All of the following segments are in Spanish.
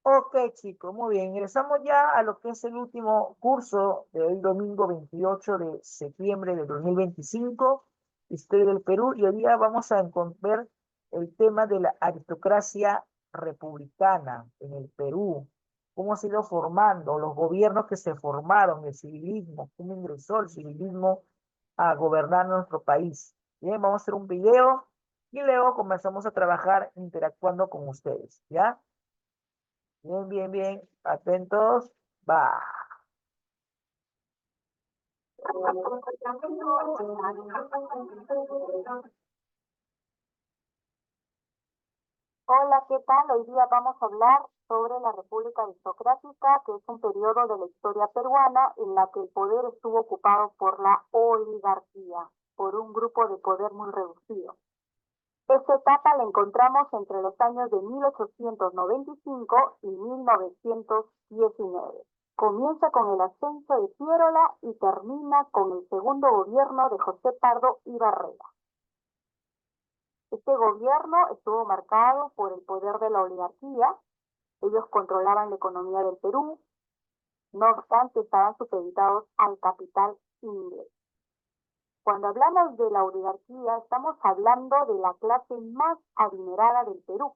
Ok, chicos, muy bien. Ingresamos ya a lo que es el último curso de hoy, domingo 28 de septiembre de 2025, Historia del Perú, y hoy día vamos a ver el tema de la aristocracia republicana en el Perú, cómo se ha ido formando, los gobiernos que se formaron, el civilismo, cómo ingresó el civilismo a gobernar nuestro país. Bien, vamos a hacer un video y luego comenzamos a trabajar interactuando con ustedes, ¿ya? Bien, bien, bien. Atentos. Va. Hola, ¿qué tal? Hoy día vamos a hablar sobre la República Aristocrática, que es un periodo de la historia peruana en la que el poder estuvo ocupado por la oligarquía, por un grupo de poder muy reducido. Esta etapa la encontramos entre los años de 1895 y 1919. Comienza con el ascenso de Piérola y termina con el segundo gobierno de José Pardo y Barrera. Este gobierno estuvo marcado por el poder de la oligarquía. Ellos controlaban la economía del Perú, no obstante estaban supeditados al capital inglés. Cuando hablamos de la oligarquía, estamos hablando de la clase más adinerada del Perú.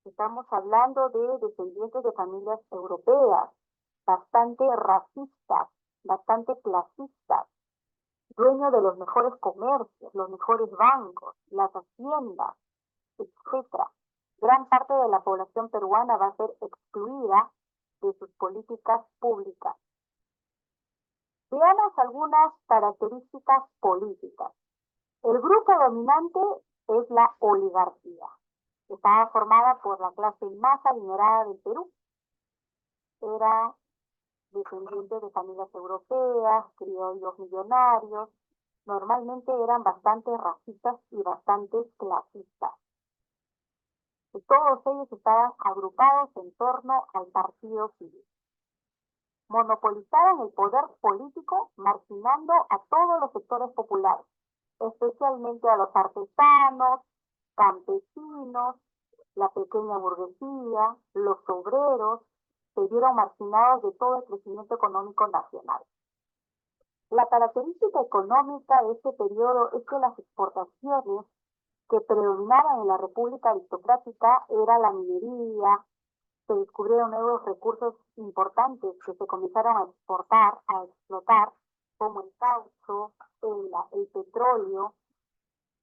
Estamos hablando de descendientes de familias europeas, bastante racistas, bastante clasistas, dueños de los mejores comercios, los mejores bancos, las haciendas, etcétera. Gran parte de la población peruana va a ser excluida de sus políticas públicas. Veamos algunas características políticas. El grupo dominante es la oligarquía. Estaba formada por la clase más adinerada del Perú. Era descendientes de familias europeas, criollos millonarios. Normalmente eran bastante racistas y bastante clasistas. Y todos ellos estaban agrupados en torno al partido civil. Monopolizaban el poder político, marginando a todos los sectores populares, especialmente a los artesanos, campesinos, la pequeña burguesía, los obreros, se vieron marginados de todo el crecimiento económico nacional. La característica económica de este periodo es que las exportaciones que predominaban en la República Aristocrática era la minería, se descubrieron nuevos recursos importantes que se comenzaron a exportar, a explotar, como el caucho, el petróleo,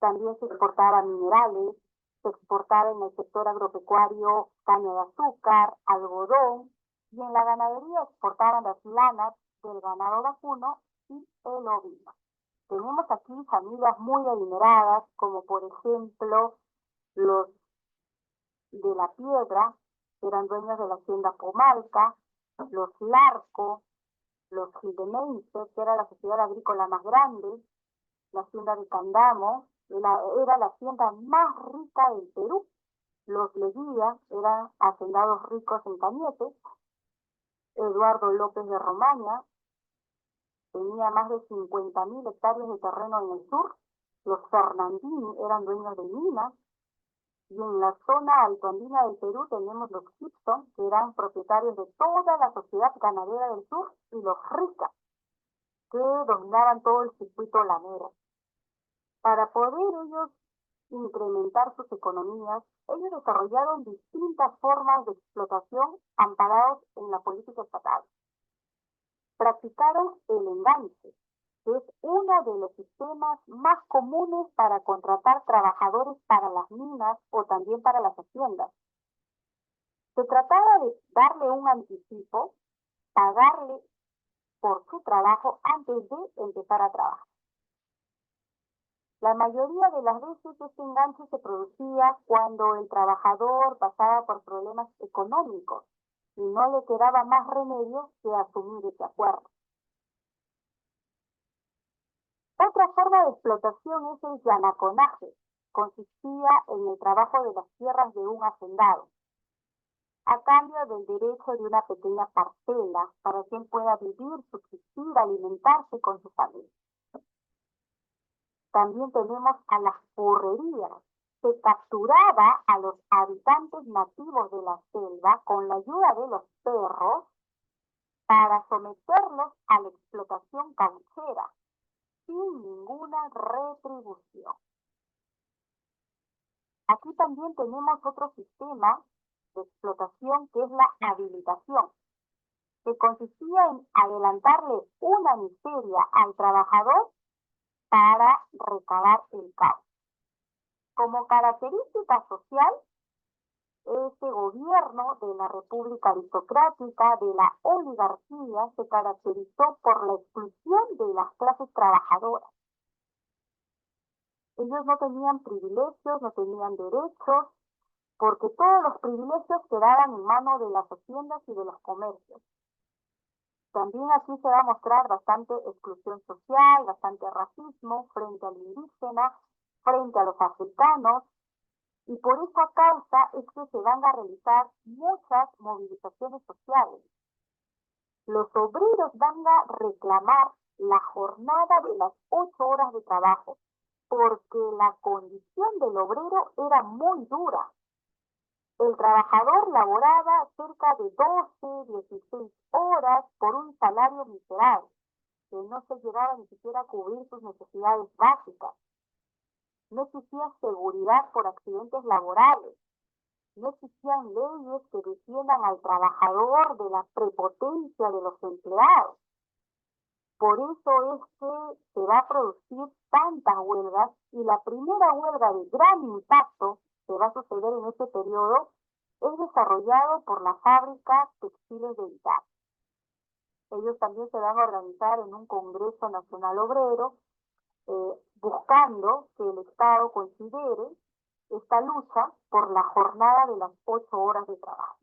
también se exportaban minerales, se exportaba en el sector agropecuario caña de azúcar, algodón, y en la ganadería exportaban las lanas del ganado vacuno y el ovino. Tenemos aquí familias muy adineradas, como por ejemplo los de la Piedra, que eran dueños de la hacienda Comalca, los Larco, los Gidenense, que era la sociedad agrícola más grande, la hacienda de Candamo, era la hacienda más rica del Perú. Los Leguía eran hacendados ricos en Cañete. Eduardo López de Romaña tenía más de 50.000 hectáreas de terreno en el sur. Los Fernandini eran dueños de minas. Y en la zona altoandina del Perú tenemos los Gibson, que eran propietarios de toda la sociedad ganadera del sur, y los Rica, que dominaban todo el circuito lanero. Para poder ellos incrementar sus economías, ellos desarrollaron distintas formas de explotación amparados en la política estatal. Practicaron el enganche, que es uno de los sistemas más comunes para contratar trabajadores para las minas o también para las haciendas. Se trataba de darle un anticipo, pagarle por su trabajo antes de empezar a trabajar. La mayoría de las veces este enganche se producía cuando el trabajador pasaba por problemas económicos y no le quedaba más remedio que asumir ese acuerdo. Otra forma de explotación es el llanaconaje. Consistía en el trabajo de las tierras de un hacendado, a cambio del derecho de una pequeña parcela para que él pueda vivir, subsistir, alimentarse con su familia. También tenemos a las furrerías. se capturaba a los habitantes nativos de la selva con la ayuda de los perros para someterlos a la explotación cauchera sin ninguna retribución. Aquí también tenemos otro sistema de explotación que es la habilitación, que consistía en adelantarle una miseria al trabajador para recabar el caucho. Como característica social, este gobierno de la República Aristocrática, de la oligarquía, se caracterizó por la exclusión de las clases trabajadoras. Ellos no tenían privilegios, no tenían derechos, porque todos los privilegios quedaban en manos de las haciendas y de los comercios. También aquí se va a mostrar bastante exclusión social, bastante racismo frente al indígena, frente a los africanos, y por esa causa es que se van a realizar muchas movilizaciones sociales. Los obreros van a reclamar la jornada de las 8 horas de trabajo, porque la condición del obrero era muy dura. El trabajador laboraba cerca de 12, 16 horas por un salario miserable, que no se llegaba ni siquiera a cubrir sus necesidades básicas. No existía seguridad por accidentes laborales. No existían leyes que defiendan al trabajador de la prepotencia de los empleados. Por eso es que se va a producir tantas huelgas, y la primera huelga de gran impacto que va a suceder en este periodo es desarrollado por la fábrica textiles de Italia. Ellos también se van a organizar en un Congreso Nacional Obrero, buscando que el Estado considere esta lucha por la jornada de las 8 horas de trabajo.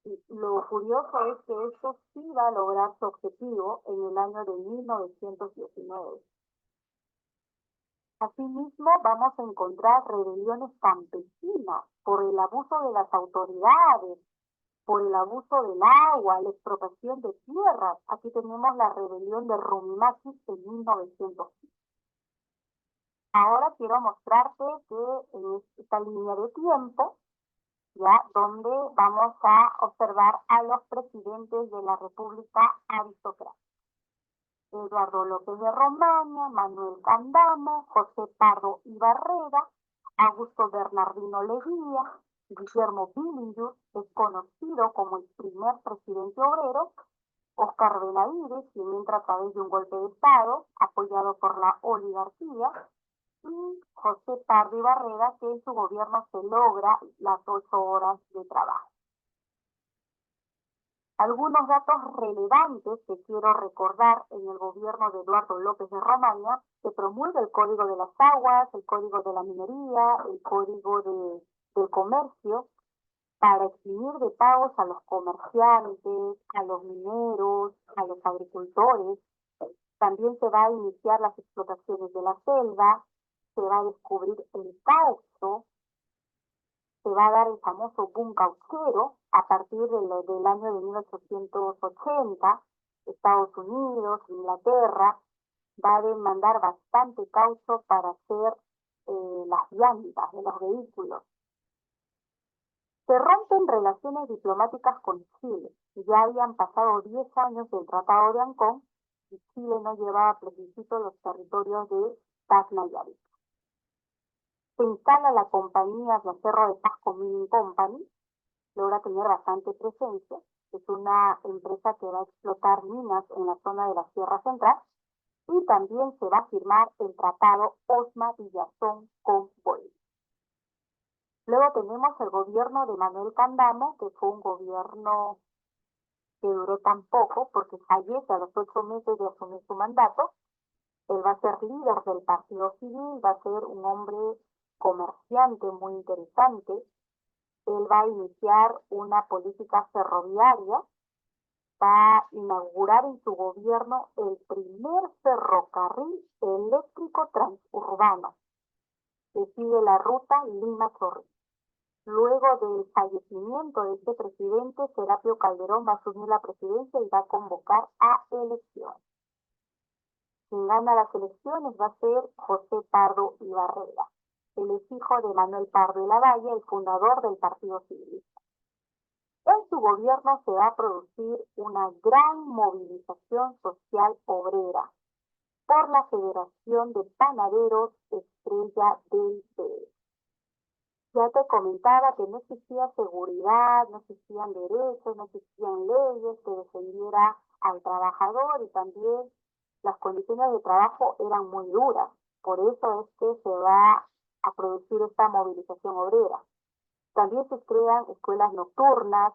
Y lo curioso es que esto sí va a lograr su objetivo en el año de 1919. Asimismo, vamos a encontrar rebeliones campesinas por el abuso de las autoridades, por el abuso del agua, la expropiación de tierras. Aquí tenemos la rebelión de Rumimaquis en 1915. Ahora quiero mostrarte que en esta línea de tiempo, ya donde vamos a observar a los presidentes de la República Aristocrática: Eduardo López de Romaña, Manuel Candamo, José Pardo y Barrera, Augusto Bernardino Leguía, Guillermo Billinghurst, es conocido como el primer presidente obrero, Oscar Benavides, quien entra a través de un golpe de Estado apoyado por la oligarquía, y José Pardo y Barrera, que en su gobierno se logra las 8 horas de trabajo. Algunos datos relevantes que quiero recordar en el gobierno de Eduardo López de Romaña: se promulga el Código de las Aguas, el Código de la Minería, el Código del Comercio, para eximir de pagos a los comerciantes, a los mineros, a los agricultores. También se va a iniciar las explotaciones de la selva, se va a descubrir el caucho, se va a dar el famoso boom cauchero a partir del año de 1880. Estados Unidos, Inglaterra, va a demandar bastante caucho para hacer las llantas de los vehículos. Se rompen relaciones diplomáticas con Chile. Ya habían pasado 10 años del Tratado de Ancón y Chile no llevaba plebiscito los territorios de Tacna-Yarik. Se instala la compañía de Cerro de Pasco Mining Company, logra tener bastante presencia. Es una empresa que va a explotar minas en la zona de la Sierra Central, y también se va a firmar el Tratado Osma-Villazón con Bolivia. Luego tenemos el gobierno de Manuel Candamo, que fue un gobierno que duró tan poco porque fallece a los 8 meses de asumir su mandato. Él va a ser líder del Partido Civil, va a ser un hombre comerciante muy interesante. Él va a iniciar una política ferroviaria, va a inaugurar en su gobierno el primer ferrocarril eléctrico transurbano, que sigue la ruta Lima-Chorrillos. Luego del fallecimiento de este presidente, Serapio Calderón va a asumir la presidencia y va a convocar a elecciones. Quien gana las elecciones va a ser José Pardo y Barrera. Él es hijo de Manuel Pardo de Lavalle, el fundador del Partido Civilista. En su gobierno se va a producir una gran movilización social obrera por la Federación de Panaderos Estrella del Perú. Ya te comentaba que no existía seguridad, no existían derechos, no existían leyes que defendiera al trabajador y también las condiciones de trabajo eran muy duras. Por eso es que se va a producir esta movilización obrera. También se crean escuelas nocturnas,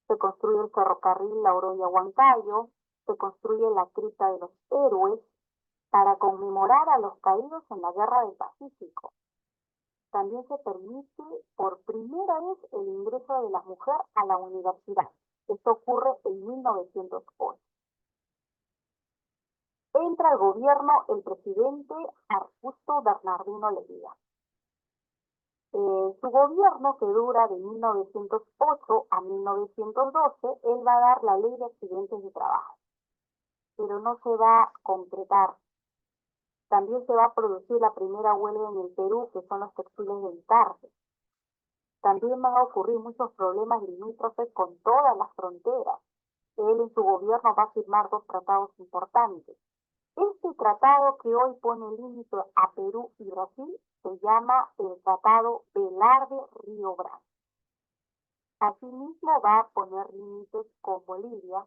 se construye el ferrocarril La Oroya-Huancayo, se construye la cripta de los héroes para conmemorar a los caídos en la Guerra del Pacífico. También se permite por primera vez el ingreso de la mujer a la universidad. Esto ocurre en 1908. Entra al gobierno el presidente Augusto Bernardino Leguía. Su gobierno, que dura de 1908 a 1912, él va a dar la ley de accidentes de trabajo, pero no se va a concretar. También se va a producir la primera huelga en el Perú, que son los textiles de Encarce. También van a ocurrir muchos problemas limítrofes con todas las fronteras. Él en su gobierno va a firmar 2 tratados importantes. Este tratado que hoy pone límite a Perú y Brasil se llama el Tratado Velarde-Río Bravo. Asimismo va a poner límites con Bolivia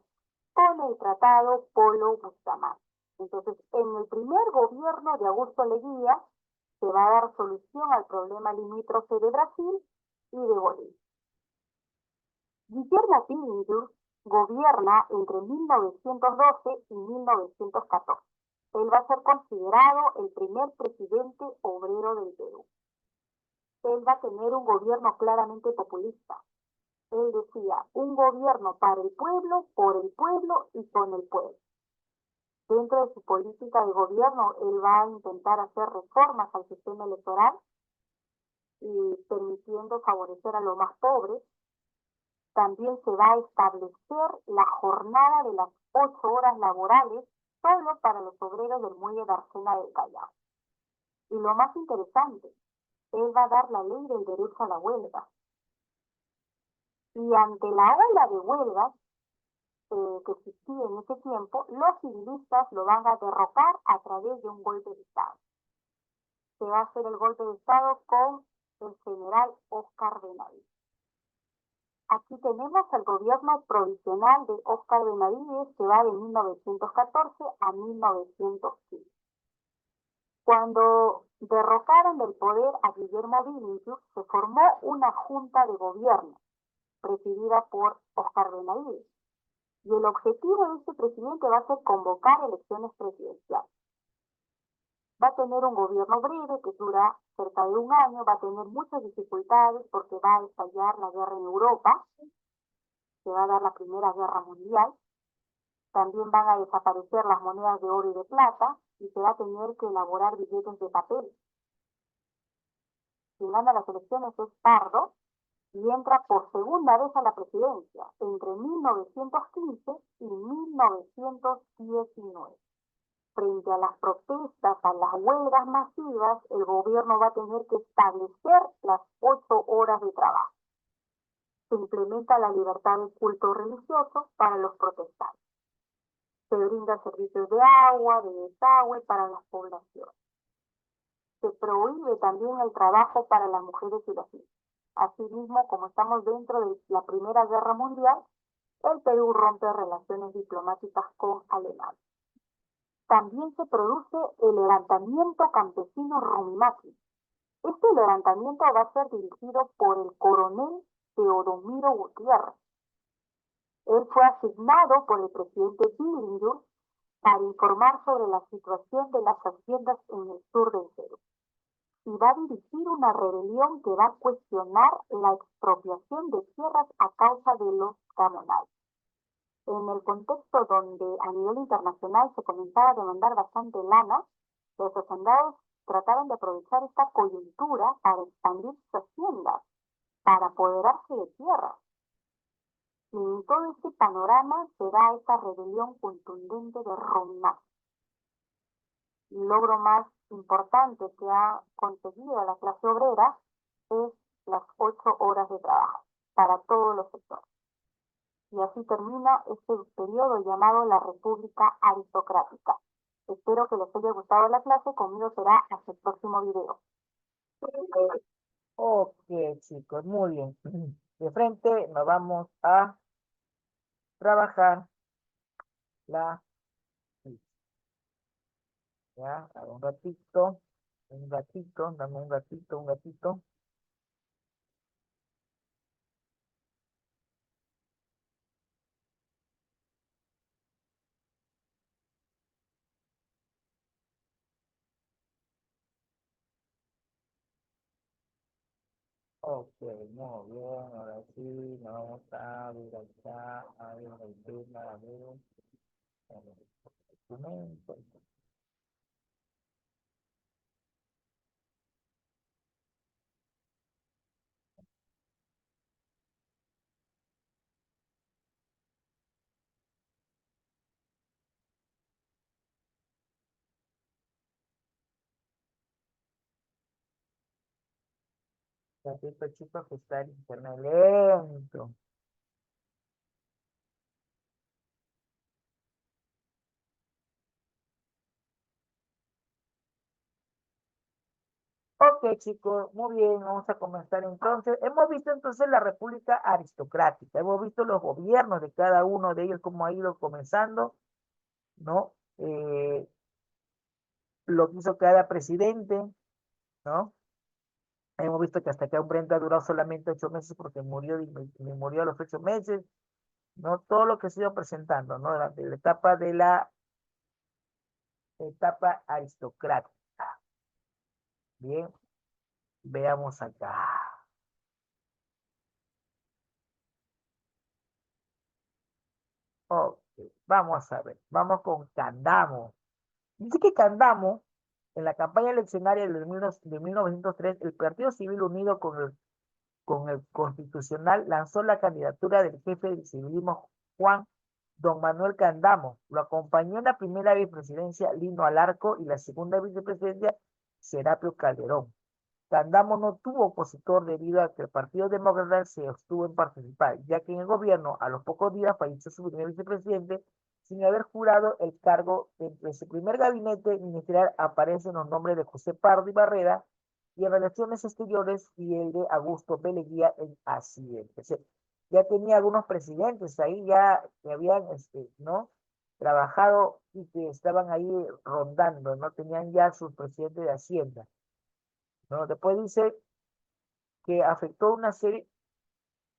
con el Tratado Polo-Bustamante. Entonces, en el primer gobierno de Augusto Leguía se va a dar solución al problema limítrofe de Brasil y de Bolivia. Guillermo Billinghurst gobierna entre 1912 y 1914. Él va a ser considerado el primer presidente obrero del Perú. Él va a tener un gobierno claramente populista. Él decía, un gobierno para el pueblo, por el pueblo y con el pueblo. Dentro de su política de gobierno, él va a intentar hacer reformas al sistema electoral y permitiendo favorecer a los más pobres. También se va a establecer la jornada de las 8 horas laborales solo para los obreros del muelle de Arcena del Callao. Y lo más interesante, él va a dar la ley del derecho a la huelga. Y ante la ola de huelgas que existía en ese tiempo, los civilistas lo van a derrocar a través de un golpe de Estado. Se va a hacer el golpe de Estado con el general Óscar Benavides. Aquí tenemos el gobierno provisional de Óscar Benavides, que va de 1914 a 1915. Cuando derrocaron del poder a Guillermo Billinghurst, se formó una junta de gobierno presidida por Óscar Benavides. Y el objetivo de este presidente va a ser convocar elecciones presidenciales. Va a tener un gobierno breve que dura cerca de un año, va a tener muchas dificultades porque va a estallar la guerra en Europa, se va a dar la Primera Guerra Mundial, también van a desaparecer las monedas de oro y de plata y se va a tener que elaborar billetes de papel. Quien gana las elecciones es Pardo y entra por segunda vez a la presidencia entre 1915 y 1919. Frente a las protestas, a las huelgas masivas, el gobierno va a tener que establecer las 8 horas de trabajo. Se implementa la libertad de culto religioso para los protestantes. Se brinda servicios de agua, de desagüe para las poblaciones. Se prohíbe también el trabajo para las mujeres y los niños. Asimismo, como estamos dentro de la Primera Guerra Mundial, el Perú rompe relaciones diplomáticas con Alemania. También se produce el levantamiento campesino Rumimaki. Este levantamiento va a ser dirigido por el coronel Teodomiro Gutiérrez. Él fue asignado por el presidente Billinghurst para informar sobre la situación de las haciendas en el sur del Perú. Y va a dirigir una rebelión que va a cuestionar la expropiación de tierras a causa de los gamonales. En el contexto donde a nivel internacional se comenzaba a demandar bastante lana, los hacendados trataron de aprovechar esta coyuntura para expandir sus haciendas, para apoderarse de tierras. Y en todo este panorama se da esta rebelión contundente de Rumimaki. El logro más importante que ha conseguido la clase obrera es las 8 horas de trabajo para todos los sectores. Y así termina este periodo llamado la República Aristocrática. Espero que les haya gustado la clase. Conmigo será hasta el próximo video. Ok, chicos, muy bien. De frente nos vamos a trabajar la... Ya, dame un ratito, dame un ratito. Ok, muy bien, ahora sí, nos vamos a ver acá, a ver el tema, a ver, documento. Ratito, chicos, que está el internet lento. Ok, chicos, muy bien, vamos a comenzar entonces. Hemos visto entonces la República Aristocrática, hemos visto los gobiernos de cada uno de ellos, cómo ha ido comenzando, ¿no? Lo que hizo cada presidente, ¿no? Hemos visto que hasta acá un Brenda ha durado solamente 8 meses porque murió a los 8 meses, ¿no? Todo lo que se ha ido presentando, ¿no? Durante la etapa de la etapa aristocrática. Bien, veamos acá. Ok, vamos a ver, vamos con Candamo. Dice que Candamo, en la campaña eleccionaria de 1903, el Partido Civil Unido con el Constitucional lanzó la candidatura del jefe del civilismo Juan Don Manuel Candamo. Lo acompañó en la primera vicepresidencia Lino Alarco y la segunda vicepresidencia Serapio Calderón. Candamo no tuvo opositor debido a que el Partido Demócrata se abstuvo en participar, ya que en el gobierno a los pocos días falleció su primer vicepresidente sin haber jurado el cargo. Entre su primer gabinete ministerial aparecen los nombres de José Pardo y Barrera y en Relaciones Exteriores y el de Augusto Beleguía en Hacienda. O sea, ya tenía algunos presidentes ahí ya que habían, ¿no? Trabajado y que estaban ahí rondando, ¿no? Tenían ya sus presidentes de Hacienda, ¿no? Después dice que afectó una serie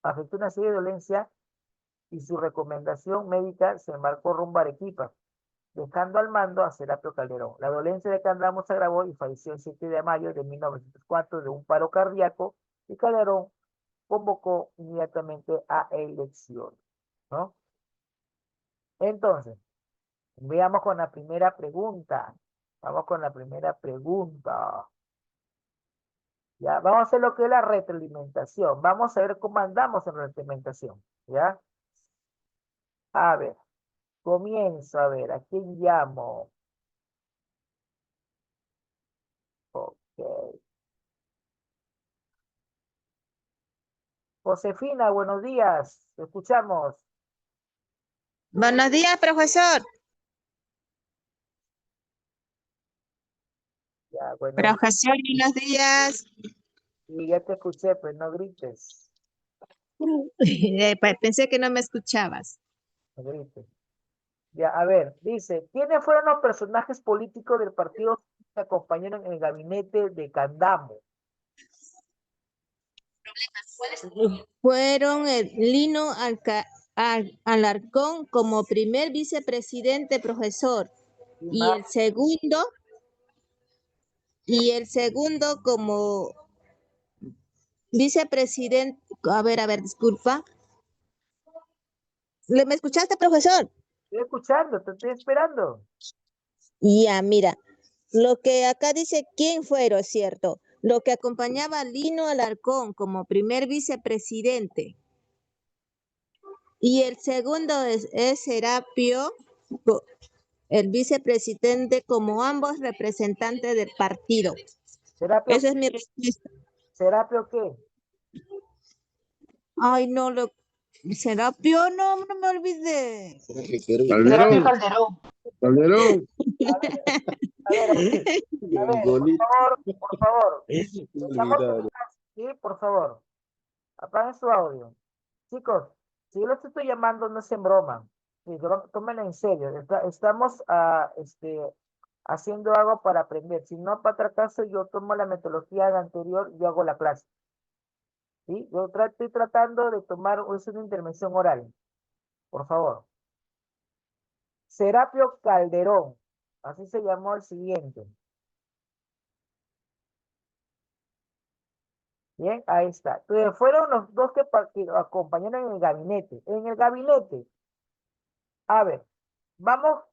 de dolencias y su recomendación médica se embarcó rumbo a Arequipa, dejando al mando a Serapio Calderón. La dolencia de Candamo se agravó y falleció el 7 de mayo de 1904 de un paro cardíaco y Calderón convocó inmediatamente a elecciones, ¿no? Entonces, veamos con la primera pregunta. Vamos con la primera pregunta. ¿Ya? Vamos a hacer lo que es la retroalimentación. Vamos a ver cómo andamos en retroalimentación. ¿Ya? A ver, comienzo a ver, ¿a quién llamo? Ok. Josefina, buenos días. Te escuchamos. Buenos días, profesor. Ya, bueno, Profesor, buenos días. y ya te escuché, pues no grites, Pensé que no me escuchabas. no grites. Ya, a ver, dice, ¿quiénes fueron los personajes políticos del partido que acompañaron en el gabinete de Candamo? Fueron el Lino Alarcón como primer vicepresidente, profesor, Y y más, el segundo como vicepresidente. A ver, disculpa. ¿Me escuchaste, profesor? estoy escuchando, te estoy esperando. Ya, mira, lo que acá dice, ¿quién fueron, cierto? Lo que acompañaba a Lino Alarcón como primer vicepresidente. Y el segundo es Serapio El vicepresidente como ambos representantes del partido. ¿Serapio, Esa es mi respuesta. Serapio qué? Ay, no, Serapio, no me olvidé. Calderón, Calderón. Calderón. A ver, por favor. Estamos sí, por favor. Apaguen su audio. Chicos, si yo los estoy llamando, no es en broma. Sí, tómenlo en serio. Estamos haciendo algo para aprender. Si no, para otra caso, yo tomo la metodología de anterior y hago la clase. ¿Sí? Yo estoy tratando de tomar es una intervención oral. Por favor. Serapio Calderón. Así se llamó el siguiente. Bien, ahí está. Entonces, fueron los dos que acompañaron en el gabinete. En el gabinete, a ver, vamos,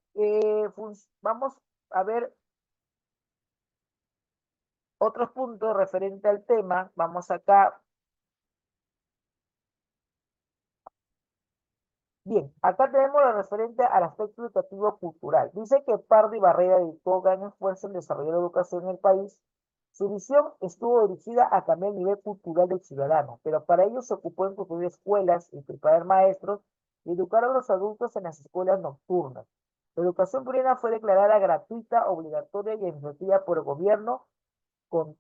vamos a ver otros puntos referente al tema. Vamos acá. Bien, acá tenemos lo referente al aspecto educativo cultural. Dice que Pardo y Barrera dedicó gran esfuerzo en desarrollar la educación en el país. Su visión estuvo dirigida a cambiar el nivel cultural del ciudadano, pero para ello se ocupó en construir escuelas y preparar maestros y educar a los adultos en las escuelas nocturnas. La educación primaria fue declarada gratuita, obligatoria y administrativa por el gobierno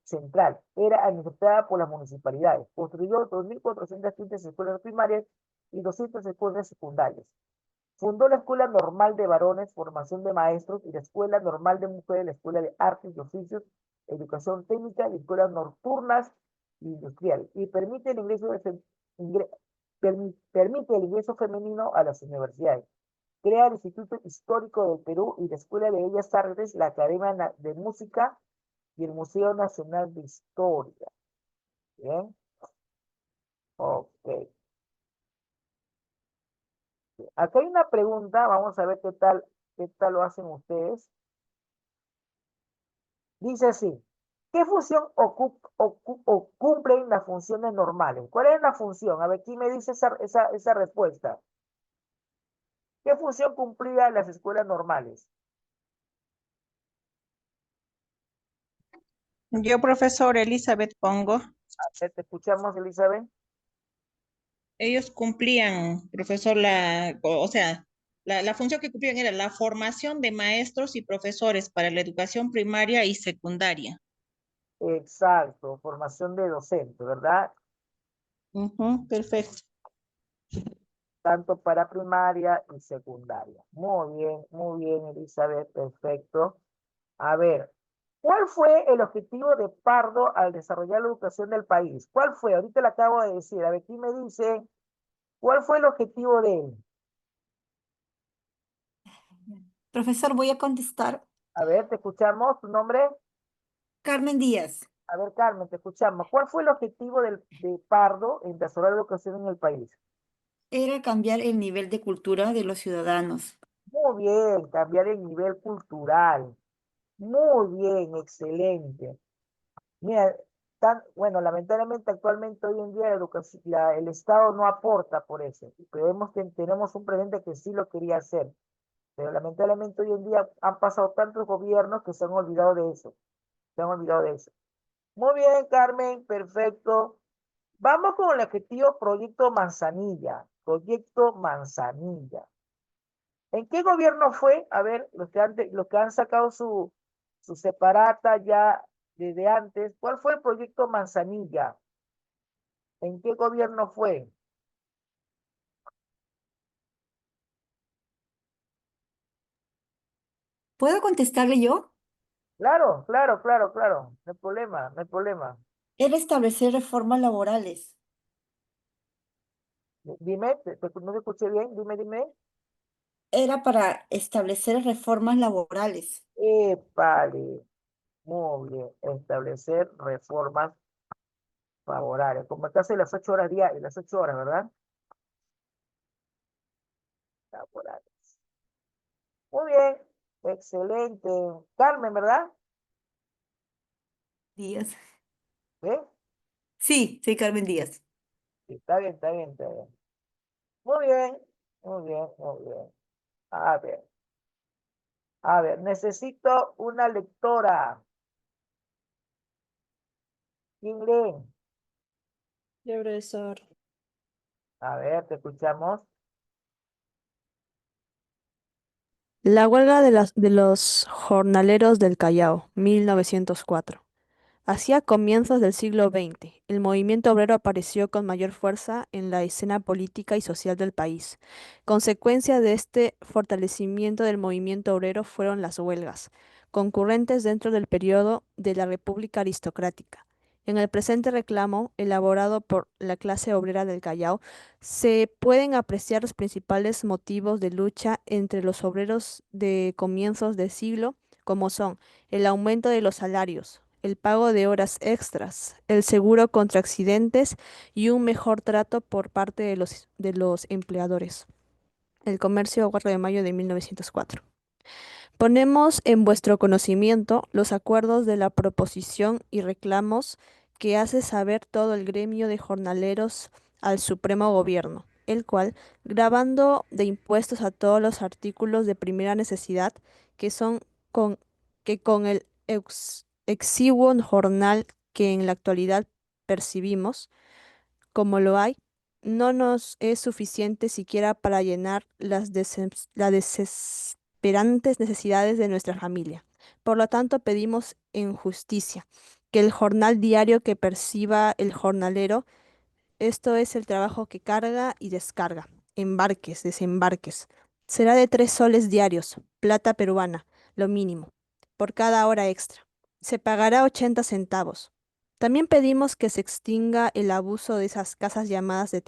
central. Era administrada por las municipalidades. Construyó 2.415 escuelas primarias y 200 escuelas secundarias. Fundó la Escuela Normal de Varones, formación de maestros, y la Escuela Normal de Mujeres, la Escuela de Artes y Oficios, Educación Técnica y escuelas nocturnas e industriales. Y permite el permite el ingreso femenino a las universidades. Crea el Instituto Histórico del Perú y la Escuela de Bellas Artes, la Academia de Música y el Museo Nacional de Historia. Bien. Ok. Acá hay una pregunta, vamos a ver qué tal lo hacen ustedes. Dice así, ¿qué función cumplen las funciones normales? ¿Cuál es la función? A ver, ¿quién me dice esa respuesta? ¿Qué función cumplían las escuelas normales? Yo, profesor Elizabeth Pongo. A ver, te escuchamos, Elizabeth. Ellos cumplían, profesor, o sea, la función que cumplían era la formación de maestros y profesores para la educación primaria y secundaria. Exacto, formación de docente, ¿verdad? Perfecto. Tanto para primaria y secundaria. Muy bien, Elizabeth, perfecto. A ver, ¿cuál fue el objetivo de Pardo al desarrollar la educación del país? ¿Cuál fue? Ahorita le acabo de decir. A ver, ¿quién me dice cuál fue el objetivo de él? Profesor, voy a contestar. A ver, te escuchamos. ¿Tu nombre? Carmen Díaz. A ver, Carmen, te escuchamos. ¿Cuál fue el objetivo de Pardo en desarrollar la educación en el país? Era cambiar el nivel de cultura de los ciudadanos. Muy bien, cambiar el nivel cultural. Muy bien, excelente. Mira, bueno, lamentablemente actualmente hoy en día la educación, el Estado no aporta por eso. Creemos que tenemos un presidente que sí lo quería hacer, pero lamentablemente hoy en día han pasado tantos gobiernos que se han olvidado de eso. Se han olvidado de eso. Muy bien, Carmen, perfecto. Vamos con el objetivo Proyecto Manzanilla. Proyecto Manzanilla. ¿En qué gobierno fue? A ver, los que han sacado su separata ya desde antes, ¿cuál fue el proyecto Manzanilla? ¿En qué gobierno fue? ¿Puedo contestarle yo? Claro, claro, claro, claro. No hay problema, no hay problema. Era establecer reformas laborales. Dime, no te escuché bien, dime. Era para establecer reformas laborales. Épale, muy bien. Establecer reformas favorables. Como casi las 8 horas diarias, las 8 horas, ¿verdad? Laborales. Muy bien, excelente. Carmen, ¿verdad? Díaz. ¿Eh? Sí, soy Carmen Díaz. Sí, está bien, está bien, está bien. Muy bien, muy bien, muy bien. A ver. A ver, necesito una lectora. ¿Quién lee? Yo, profesor. A ver, te escuchamos. La huelga de los jornaleros del Callao, 1904. Hacia comienzos del siglo XX, el movimiento obrero apareció con mayor fuerza en la escena política y social del país. Consecuencia de este fortalecimiento del movimiento obrero fueron las huelgas, concurrentes dentro del periodo de la República Aristocrática. En el presente reclamo, elaborado por la clase obrera del Callao, se pueden apreciar los principales motivos de lucha entre los obreros de comienzos de siglo, como son el aumento de los salarios, el pago de horas extras, el seguro contra accidentes y un mejor trato por parte de los empleadores. El comercio 4 de mayo de 1904. Ponemos en vuestro conocimiento los acuerdos de la proposición y reclamos que hace saber todo el gremio de jornaleros al Supremo Gobierno, el cual, grabando de impuestos a todos los artículos de primera necesidad que son con, que con el exiguo jornal que en la actualidad percibimos, como lo hay, no nos es suficiente siquiera para llenar las desesperantes necesidades de nuestra familia. Por lo tanto, pedimos en justicia que el jornal diario que perciba el jornalero, esto es el trabajo que carga y descarga, embarques, desembarques, será de 3 soles diarios, plata peruana, lo mínimo, por cada hora extra. Se pagará 80 centavos. También pedimos que se extinga el abuso de esas casas llamadas de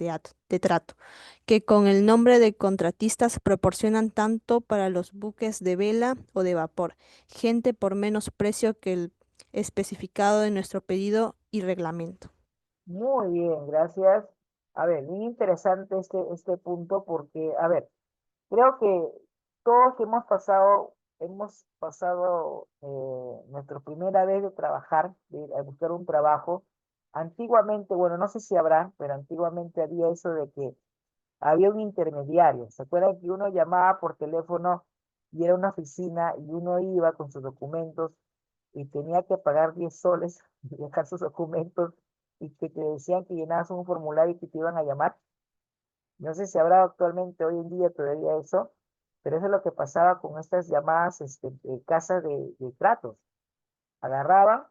trato, que con el nombre de contratistas proporcionan tanto para los buques de vela o de vapor, gente por menos precio que el especificado en nuestro pedido y reglamento. Muy bien, gracias. A ver, bien interesante este punto porque, a ver, creo que todos hemos pasado nuestra primera vez de trabajar, de ir a buscar un trabajo. Antiguamente, bueno, no sé si habrá, pero antiguamente había eso de que había un intermediario. ¿Se acuerdan que uno llamaba por teléfono y era una oficina y uno iba con sus documentos y tenía que pagar 10 soles y dejar sus documentos y que te decían que llenabas un formulario y que te iban a llamar? No sé si habrá actualmente, hoy en día todavía eso, pero eso es lo que pasaba con estas llamadas casas de tratos. Agarraban,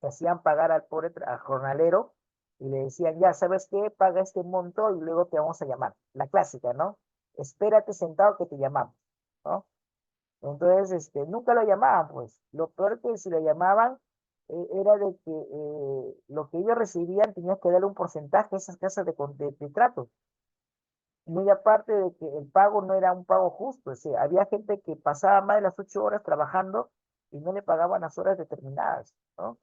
te hacían pagar al pobre al jornalero y le decían, ya, ¿sabes qué? Paga este monto y luego te vamos a llamar. La clásica, ¿no? Espérate sentado que te llamamos, ¿no? Entonces, nunca lo llamaban, pues. Lo peor que si lo llamaban era de que lo que ellos recibían tenías que darle un porcentaje a esas casas de trato. Muy aparte de que el pago no era un pago justo, o sea, había gente que pasaba más de las 8 horas trabajando y no le pagaban las horas determinadas, ¿no?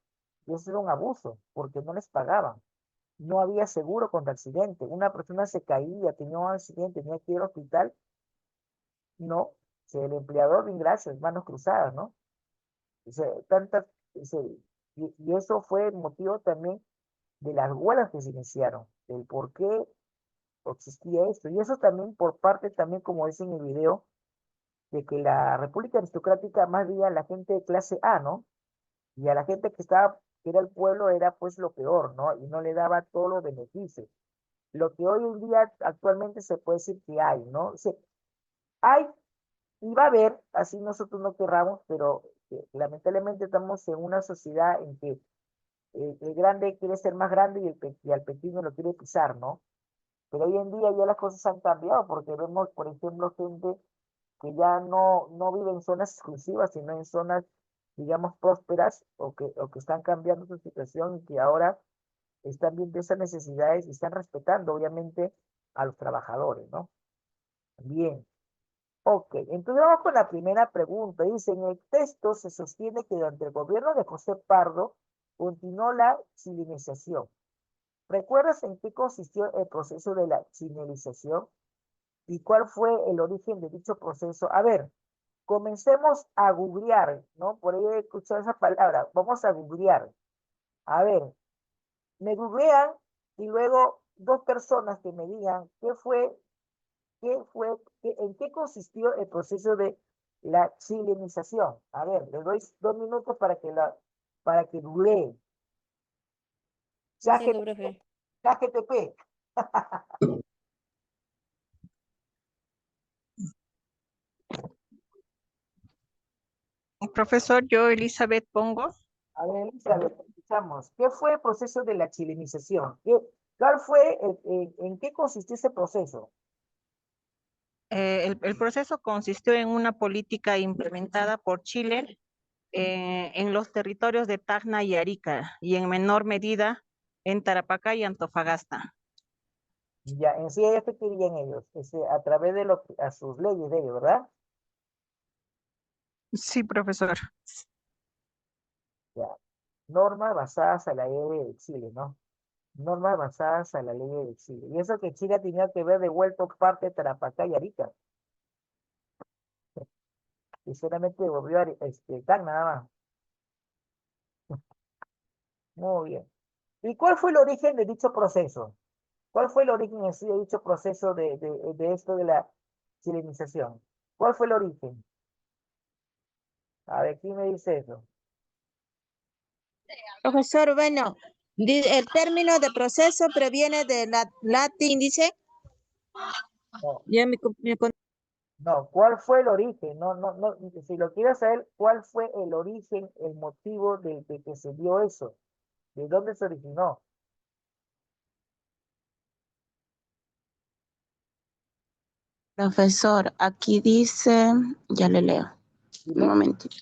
Y eso era un abuso, porque no les pagaban. No había seguro contra accidente. Una persona se caía, tenía un accidente, tenía que ir al hospital. No, o sea, el empleador, bien, gracias, manos cruzadas, ¿no? O sea, o sea, y eso fue el motivo también de las huelgas que se iniciaron, del por qué existía esto. Y eso también por parte, también como dice en el video, de que la República Aristocrática más bien a la gente de clase A, ¿no? Y a la gente que era el pueblo, era pues lo peor, ¿no? Y no le daba todos los beneficios. Lo que hoy en día actualmente se puede decir que hay, ¿no? O sea, hay y va a haber, así nosotros no querramos, pero lamentablemente estamos en una sociedad en que el grande quiere ser más grande y al pequeño lo quiere pisar, ¿no? Pero hoy en día ya las cosas han cambiado porque vemos, por ejemplo, gente que ya no vive en zonas exclusivas, sino en zonas, digamos, prósperas o que están cambiando su situación y que ahora están viendo esas necesidades y están respetando, obviamente, a los trabajadores, ¿no? Bien. Ok, entonces vamos con la primera pregunta. Dice, en el texto se sostiene que durante el gobierno de José Pardo continuó la civilización. ¿Recuerdas en qué consistió el proceso de la civilización y cuál fue el origen de dicho proceso? A ver, comencemos a googlear, ¿no? Por ahí he escuchado esa palabra. Vamos a googlear. A ver, me googlean y luego dos personas que me digan en qué consistió el proceso de la chilenización? A ver, le doy 2 minutos para que googlee. Entiendo, profe. ChatGPT. Profesor, yo, Elizabeth, pongo. A ver, Elizabeth, escuchamos. ¿Qué fue el proceso de la chilenización? ¿Cuál fue, en qué consistió ese proceso? El proceso consistió en una política implementada por Chile en los territorios de Tacna y Arica, y en menor medida en Tarapacá y Antofagasta. Ya, en sí ellos que querían ellos, a través de a sus leyes de ellos, ¿verdad? Sí, profesor. Ya. Normas basadas a la ley de Chile, ¿no? Normas basadas a la ley de Chile. Y eso que Chile tenía que ver devuelto parte de Tarapacá y Arica. Y solamente devolvió Tacna nada más. Muy bien. ¿Y cuál fue el origen de dicho proceso? ¿Cuál fue el origen en sí de dicho proceso de esto de la chilenización? ¿Cuál fue el origen? A ver, ¿quién me dice eso? Profesor, bueno, el término de proceso proviene de latín, dice. No, Ya no, ¿cuál fue el origen? No, no, no, si lo quieres saber, ¿cuál fue el origen, el motivo de que se dio eso? ¿De dónde se originó? Profesor, aquí dice, ya le leo, un Dime, momentito,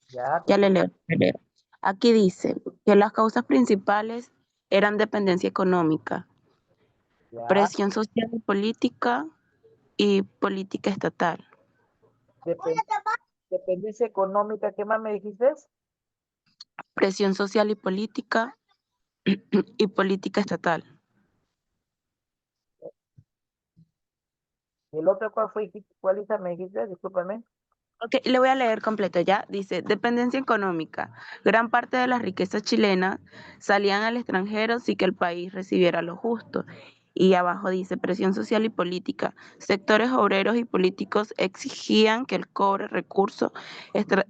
ya, te ya le escucho, leo, le leo. Aquí dice que las causas principales eran dependencia económica, ya, presión social y política estatal. depen- dependencia económica, ¿qué más me dijiste? Presión social y política estatal. ¿Y el otro cuál fue? ¿Cuál Isa, me dijiste? Discúlpame. Ok, le voy a leer completo ya. Dice, dependencia económica. Gran parte de las riquezas chilenas salían al extranjero sin que el país recibiera lo justo. Y abajo dice, presión social y política. Sectores obreros y políticos exigían que el cobre recurso estra-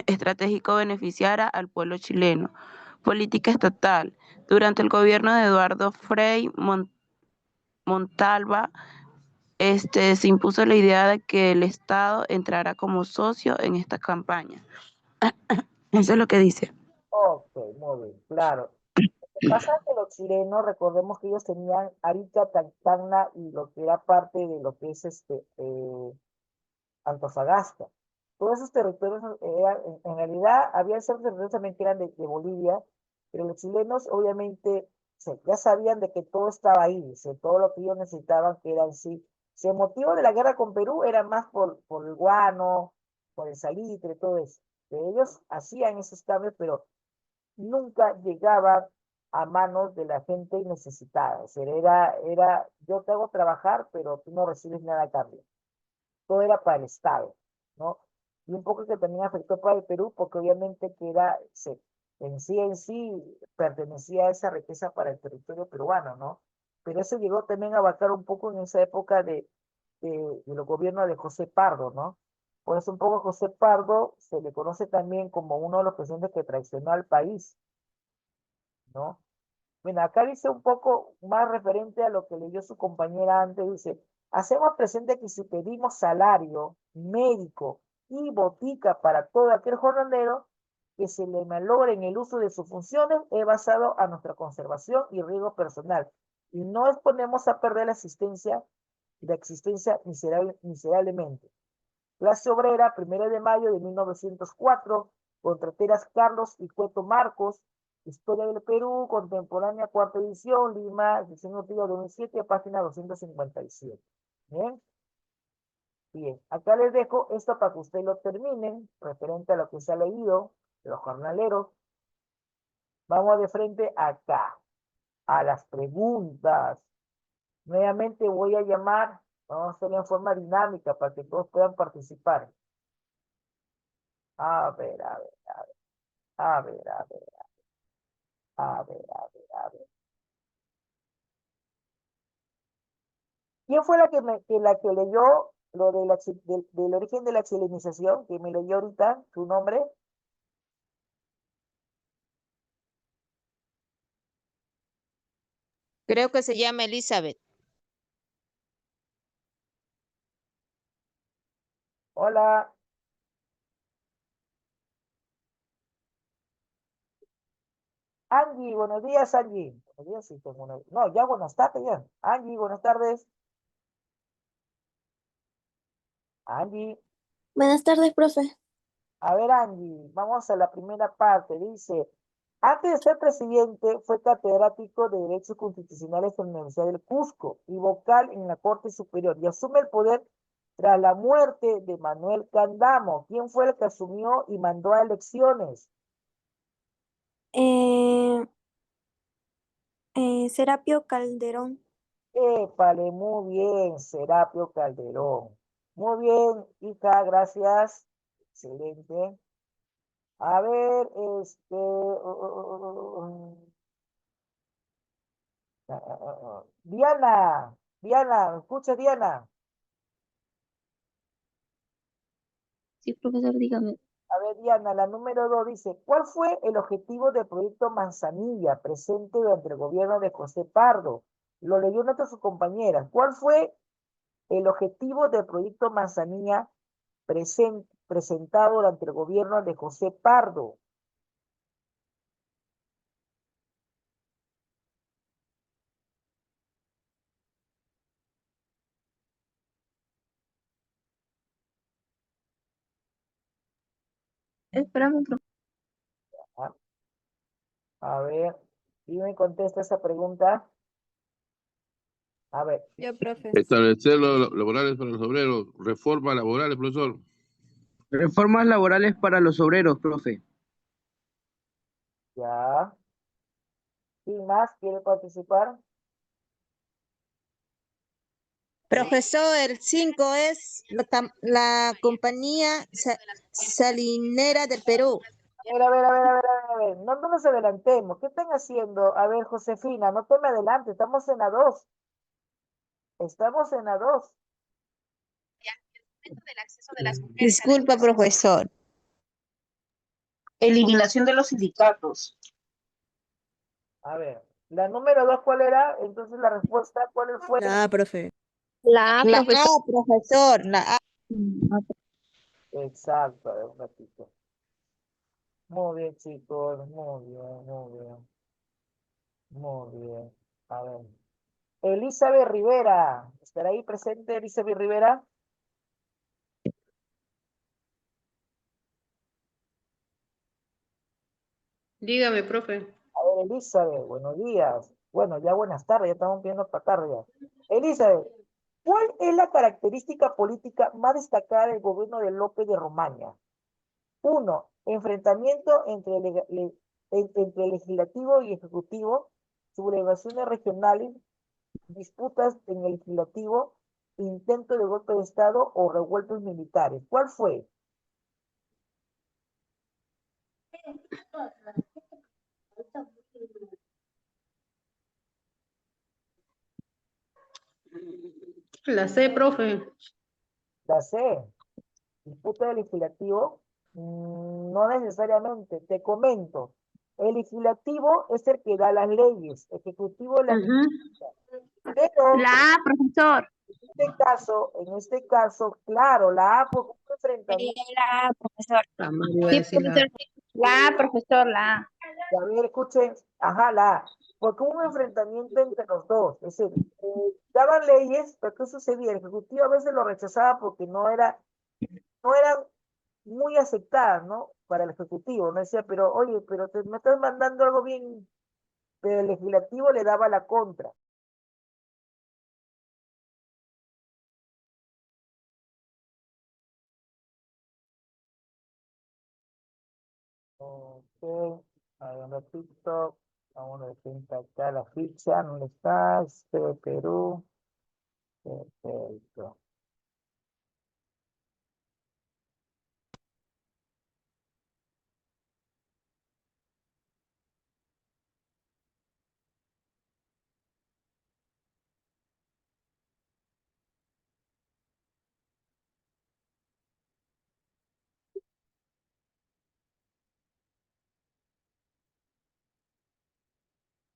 estratégico beneficiara al pueblo chileno. Política estatal. Durante el gobierno de Eduardo Frei Montalva, se impuso la idea de que el Estado entrara como socio en esta campaña. Eso es lo que dice. Ok, muy bien, claro. Lo que pasa es que los chilenos, recordemos que ellos tenían Arica, Tacna y lo que era parte de lo que es Antofagasta. Todos esos territorios eran, en realidad, había ciertos territorios también que eran de Bolivia, pero los chilenos obviamente ya sabían de que todo estaba ahí, todo lo que ellos necesitaban que era en sí. El motivo de la guerra con Perú era más por el guano, por el salitre, todo eso. Que ellos hacían esos cambios, pero nunca llegaban a manos de la gente necesitada. O sea, yo te hago trabajar, pero tú no recibes nada a cambio. Todo era para el Estado, ¿no? Y un poco que también afectó para el Perú, porque obviamente que en sí pertenecía a esa riqueza para el territorio peruano, ¿no? Pero eso llegó también a abarcar un poco en esa época de los gobiernos de José Pardo, ¿no? Por eso un poco José Pardo se le conoce también como uno de los presidentes que traicionó al país, ¿no? Bueno, acá dice un poco más referente a lo que leyó su compañera antes, dice, hacemos presente que si pedimos salario, médico y botica para todo aquel jornalero que se le malogre en el uso de sus funciones, es basado a nuestra conservación y riesgo personal. Y no exponemos a perder la existencia miserablemente. Clase obrera, 1 de mayo de 1904, Contrateras Carlos y Cueto Marcos, Historia del Perú, Contemporánea, cuarta edición, Lima, edición noticia 2007, página 257. Bien, bien. Acá les dejo esto para que ustedes lo terminen, referente a lo que se ha leído, de los jornaleros. Vamos de frente acá, a las preguntas. Nuevamente voy a llamar, vamos a hacerlo en forma dinámica para que todos puedan participar. A ver, a ver, a ver, a ver, a ver, a ver, a ver. ¿Quién fue la que leyó lo de del origen de la chilenización, que me leyó ahorita, su nombre. Creo que se llama Elizabeth. Hola. Angie, buenos días, Angie. Buenos días, sí, no, ya buenas tardes, ya. Angie, buenas tardes. Angie. Buenas tardes, profe. A ver, Angie, vamos a la primera parte. Dice, antes de ser presidente, fue catedrático de Derechos Constitucionales en la Universidad del Cusco y vocal en la Corte Superior y asume el poder tras la muerte de Manuel Candamo. ¿Quién fue el que asumió y mandó a elecciones? Eh, Serapio Calderón. Épale, muy bien, Serapio Calderón. Muy bien, hija, gracias. Excelente. A ver, Diana, Diana, ¿me escucha Diana? Sí, profesor, dígame. A ver, Diana, la número 2 dice, ¿cuál fue el objetivo del proyecto Manzanilla presente durante el gobierno de José Pardo? Lo leyó una de sus compañeras. ¿Cuál fue el objetivo del proyecto Manzanilla presentado durante el gobierno de José Pardo? Espérame, profe. Ah, a ver, ¿y me contesta esa pregunta? A ver, Yo, profe. Establecer los laborales para los obreros. Reforma laborales, profesor. Reformas laborales para los obreros, profe. ya. ¿Quién más quiere participar? Profesor, el 5 es la compañía salinera del Perú. A ver. No nos adelantemos. ¿Qué están haciendo? A ver, Josefina, no te me adelante. Estamos en la 2. Estamos en la 2. Disculpa, profesor. Eliminación de los sindicatos. A ver, la número 2, ¿cuál era? Entonces la respuesta, ¿cuál fue? La A, profe. La A, La A, profesor. profesor, la A. Exacto, a ver, un ratito. Muy bien, chicos, muy bien, muy bien. Muy bien. A ver. Elizabeth Rivera. ¿Estará ahí presente Elizabeth Rivera? Dígame, profe. A ver, Elizabeth, buenos días. Bueno, ya buenas tardes, ya estamos viendo para tarde ya. Elizabeth, ¿cuál es la característica política más destacada del gobierno de López de Romaña? 1. Enfrentamiento entre legislativo y ejecutivo, sublevaciones regionales, disputas en el legislativo, intento de golpe de Estado o revueltas militares. ¿Cuál fue? La C, profe. La C. Disputa del legislativo. No necesariamente. Te comento. El legislativo es el que da las leyes. Ejecutivo las ejecuta. Pero La A, profesor. en este caso, claro, la A por un enfrentamiento. La A, profesor. Iba a Sí, decir la profesor. La A, profesor, la A. A ver, escuchen, ajá, la A. Porque hubo un enfrentamiento entre los dos. Es decir, daban leyes, pero ¿qué sucedía? El ejecutivo a veces lo rechazaba porque no eran muy aceptadas, ¿no? Para el ejecutivo, ¿no? Decía, pero oye, pero me estás mandando algo bien, pero el legislativo le daba la contra. Ok, a ver, un ratito, vamos a ver acá la ficha, ¿dónde está? Perú, perfecto.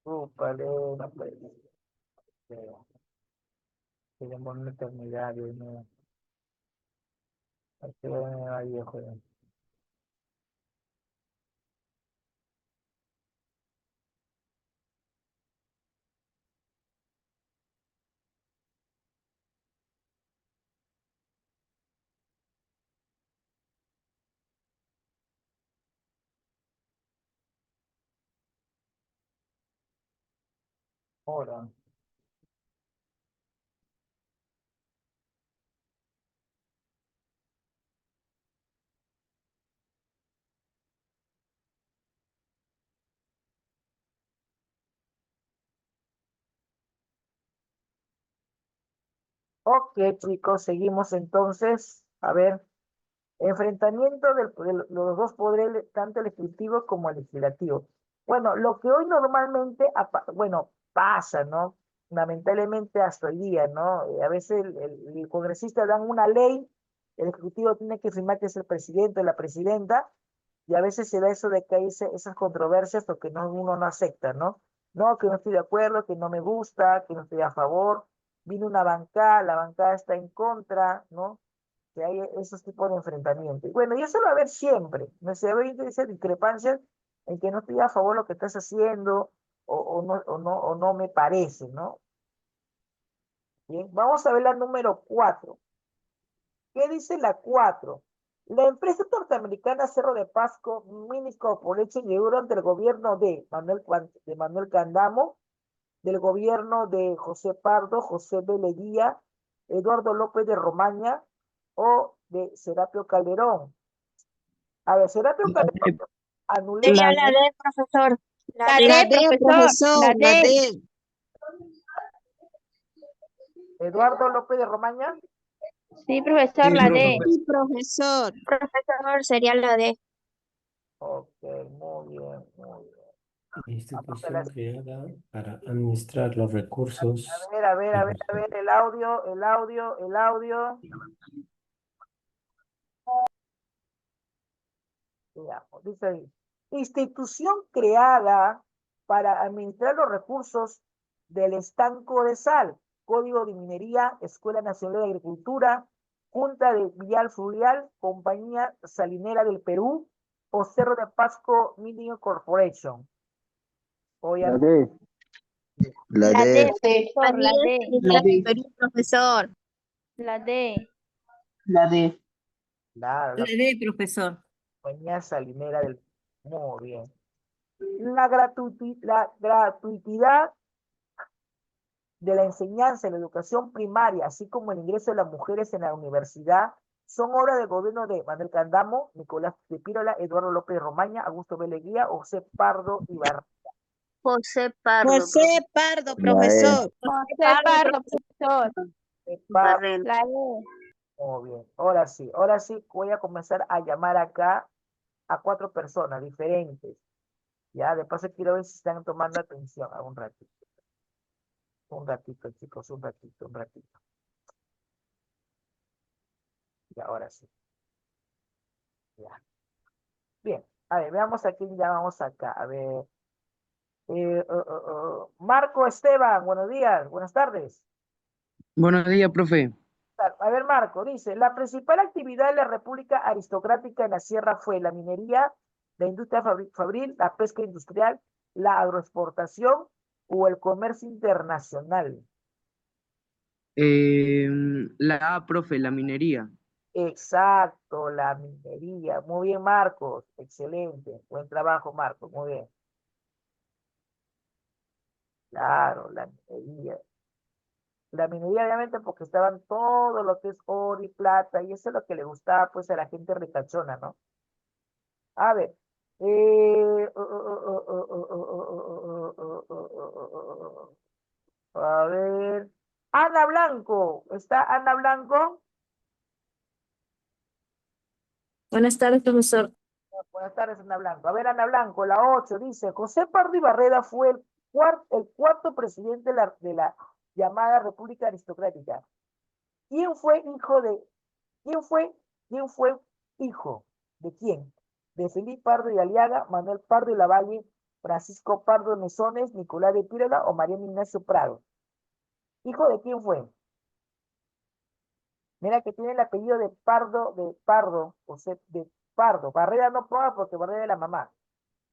Úpale, no puede ser. Tenemos una eternidad, Dios mío. Ay, qué bueno, ay, viejo. Ahora. Ok, chicos, seguimos entonces. A ver, enfrentamiento de los dos poderes, tanto el ejecutivo como el legislativo. Bueno, lo que hoy normalmente, bueno, pasa, ¿no? Lamentablemente hasta hoy día, ¿no? A veces el congresista dan una ley, el ejecutivo tiene que firmar que es el presidente o la presidenta, y a veces se da eso de que hay esas controversias porque uno no acepta, ¿no? No, que no estoy de acuerdo, que no me gusta, que no estoy a favor. Vino una bancada, la bancada está en contra, ¿no? Que hay esos tipos de enfrentamientos. Y bueno, y eso lo va a haber siempre. No se va a haber esas discrepancias en que no estoy a favor de lo que estás haciendo o no me parece, ¿no? Bien, vamos a ver la número 4. ¿Qué dice la 4? La empresa norteamericana Cerro de Pasco Mining Corporation llegó durante el gobierno de Manuel Candamo, del gobierno de José Pardo, José B. Leguía, Eduardo López de Romaña o de Serapio Calderón. A ver, Serapio Calderón anuló Sería la D, profesor. La La D, D, profesor, la D. Eduardo López de Romaña. Sí, profesor, Sí, la D. profe. Sí, profesor. Profesor, sería la D. Ok, muy bien, muy bien. Institución creada para administrar los recursos. A ver, el audio. Veamos, dice ahí, institución creada para administrar los recursos del estanco de sal, Código de Minería, Escuela Nacional de Agricultura, Junta de Vial Fluvial, Compañía Salinera del Perú o Cerro de Pasco Mining Corporation. La D. La D, profesor, la María D. Salinera del Perú, profesor. La D. La D. Claro, La D, profesor. Compañía Salinera del Perú. Muy bien. La gratuidad de la enseñanza en la educación primaria, así como el ingreso de las mujeres en la universidad, son obra del gobierno de Manuel Candamo, Nicolás de Pirola, Eduardo López Romaña, Augusto Veleguía, José Pardo Ibarra. José Pardo, profesor. José Pardo, profesor. Pardo. La D. Muy bien. Ahora sí, voy a comenzar a llamar acá a 4 personas diferentes. Ya, de paso quiero ver si están tomando atención a un ratito. Un ratito, chicos, un ratito. Y ahora sí. Ya. Bien, a ver, veamos a quién llamamos acá. A ver. Marco Esteban, buenos días, buenas tardes. Buenos días, profe. A ver, Marco, dice, la principal actividad de la República Aristocrática en la Sierra fue la minería, la industria fabril, la pesca industrial, la agroexportación o el comercio internacional. La A, profe, la minería. Exacto, la minería. Muy bien, Marcos, excelente. Buen trabajo, Marcos, muy bien. Claro, la minería. La minería, obviamente, porque estaban todo lo que es oro y plata, y eso es lo que le gustaba, pues, a la gente ricachona, ¿no? A ver. A ver. Ana Blanco. ¿Está Ana Blanco? Buenas tardes, profesor. Buenas tardes, Ana Blanco. A ver, Ana Blanco, la 8 dice, José Pardo Ibarreda fue el cuarto presidente de la llamada República Aristocrática. ¿Quién fue hijo de, quién fue hijo de quién? De Felipe Pardo y Aliaga, Manuel Pardo y Lavalle, Francisco Pardo Mesones, Nicolás de Pirola o Mariano Ignacio Prado. ¿Hijo de quién fue? Mira que tiene el apellido de Pardo, o sea, de Pardo. Barrera no prueba porque Barrera es la mamá.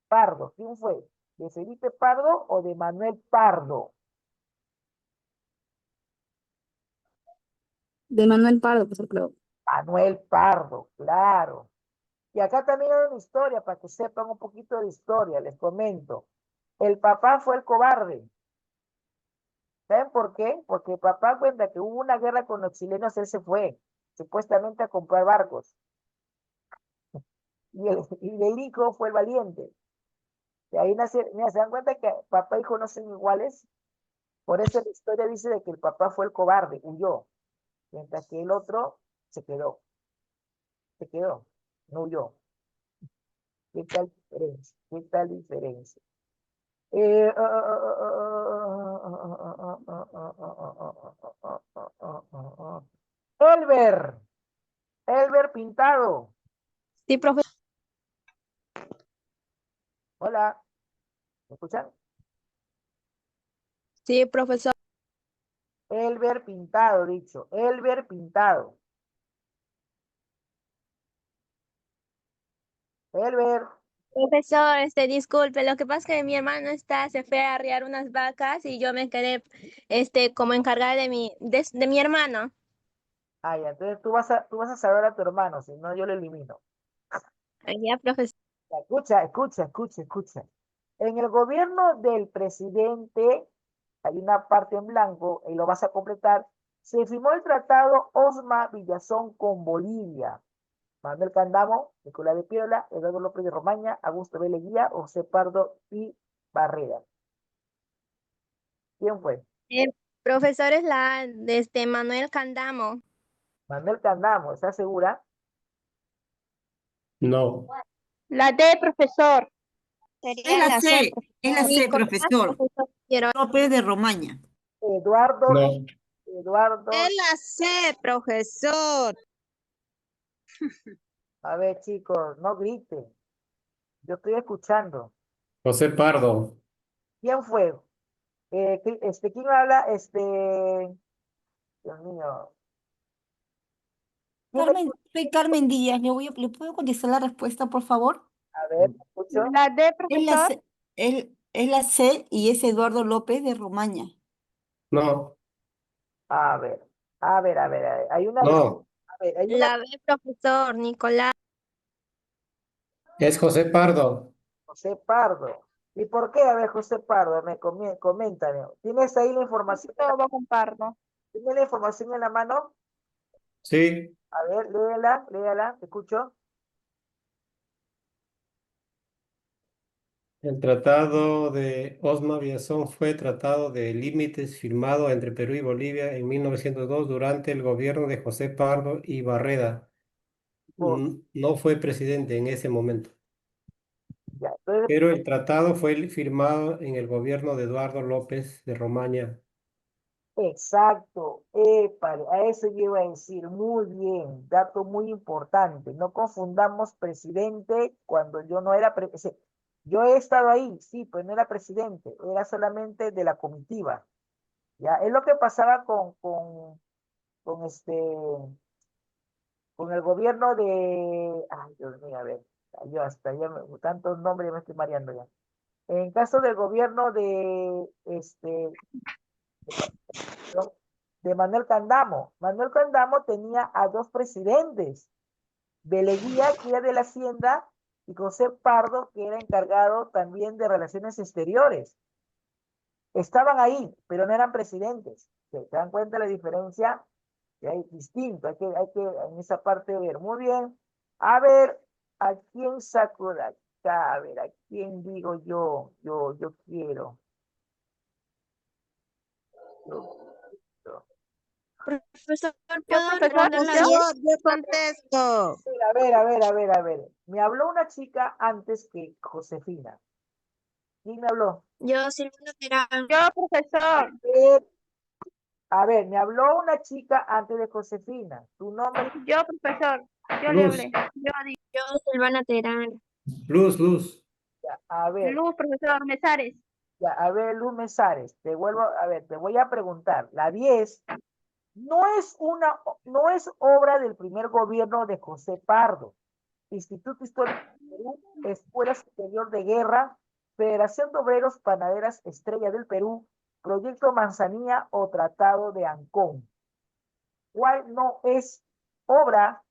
Pardo, ¿quién fue? ¿De Felipe Pardo o de Manuel Pardo? De Manuel Pardo, pues creo. Manuel Pardo, claro. Y acá también hay una historia, para que sepan un poquito de historia, les comento. El papá fue el cobarde. ¿Saben por qué? Porque el papá cuenta que hubo una guerra con los chilenos, él se fue, supuestamente a comprar barcos. Y el hijo fue el valiente. Y ahí nace, mira, se dan cuenta que papá e hijo no son iguales. Por eso la historia dice de que el papá fue el cobarde, huyó. Mientras que el otro se quedó, no huyó. ¿Qué tal diferencia? ¿Qué tal diferencia? Elber Pintado. Sí, profe. Hola, ¿me escuchan? Sí, profesor. Elber Pintado, dicho. Elber Pintado. Elber. Profesor, disculpe, lo que pasa es que mi hermano se fue a arriar unas vacas y yo me quedé, como encargada de mi hermano. Ah, ya, entonces tú vas a saber a tu hermano, si no yo lo elimino. Ya, profesor. Escucha. En el gobierno del presidente, hay una parte en blanco, y lo vas a completar, se firmó el tratado Osma Villazón con Bolivia. Manuel Candamo, Nicolás de Pirola, Eduardo López de Romaña, Augusto B. Leguía, José Pardo y Barrera. ¿Quién fue? Profesor, es la de Manuel Candamo. Manuel Candamo, ¿estás segura? No. La D, profesor. Es la C, profesor. López de Romaña. Eduardo. No. Eduardo. Es la C, profesor. A ver, chicos, no griten. Yo estoy escuchando. José Pardo. ¿Quién fue? ¿Quién habla? Dios mío. Soy Carmen Díaz. ¿Le puedo contestar la respuesta, por favor? A ver, escucho. La D, profesor. Es la C y es Eduardo López de Romaña. No. A ver. Hay una. No. A ver, hay una. La B, profesor, Nicolás. Es José Pardo. José Pardo. ¿Y por qué? A ver, José Pardo, coméntame. ¿Tienes ahí la información? Todo con Pardo. ¿Tienes la información en la mano? Sí. A ver, léala, te escucho. El tratado de Osma Villazón fue tratado de límites firmado entre Perú y Bolivia en 1902 durante el gobierno de José Pardo y Barreda. No fue presidente en ese momento. Ya, entonces, Pero el tratado fue firmado en el gobierno de Eduardo López de Romaña. exacto, a eso yo iba a decir, muy bien, dato muy importante, no confundamos presidente cuando yo no era presidente, yo he estado ahí, sí, pero no era presidente, era solamente de la comitiva, ya, es lo que pasaba con con el gobierno de, ay Dios mío, a ver, yo hasta ya, tantos nombres ya me estoy mareando ya, en caso del gobierno de Manuel Candamo. Manuel Candamo tenía a dos presidentes, de Leguía, que era de la Hacienda, y José Pardo, que era encargado también de Relaciones Exteriores. Estaban ahí, pero no eran presidentes. ¿Se dan cuenta la diferencia? Que hay distinto, hay que en esa parte ver. Muy bien. A ver, ¿a quién saco de acá? A ver, ¿a quién digo yo quiero? Profesor, Por responder la favor, yo contesto. A ver. Me habló una chica antes que Josefina. ¿Quién me habló? Yo, Silvina Terán. Yo, profesor. A ver, me habló una chica antes de Josefina. ¿Tu nombre? Yo, profesor. Yo le Luz. hablé. Yo, Silvana Terán. Luz. A ver, Luz, profesor Mesares. ya, a ver, Luz Mesares, te vuelvo, a ver, te voy a preguntar. La 10 no es obra del primer gobierno de José Pardo. Instituto Histórico de Perú, Escuela Superior de Guerra, Federación de Obreros Panaderas Estrella del Perú, Proyecto Manzanilla o Tratado de Ancón. ¿Cuál no es obra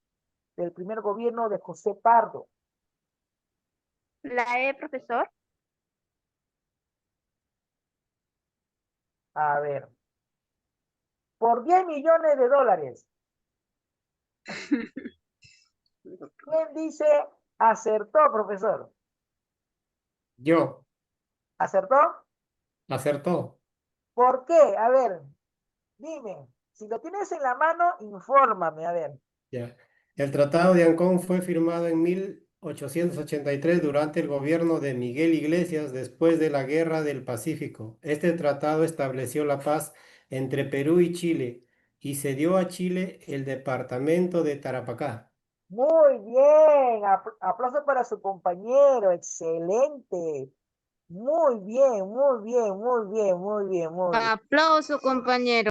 del primer gobierno de José Pardo? La E, profesor. A ver, por 10 millones de dólares. ¿Quién dice acertó, profesor? Yo. ¿Acertó? Acertó. ¿Por qué? A ver, dime. Si lo tienes en la mano, infórmame, a ver. Ya. El Tratado de Ancón fue firmado en 1883 durante el gobierno de Miguel Iglesias después de la Guerra del Pacífico. Este tratado estableció la paz entre Perú y Chile y cedió a Chile el departamento de Tarapacá. Muy bien, aplauso para su compañero, excelente. Muy bien, muy bien, muy bien, muy bien, muy bien. Aplauso, compañero.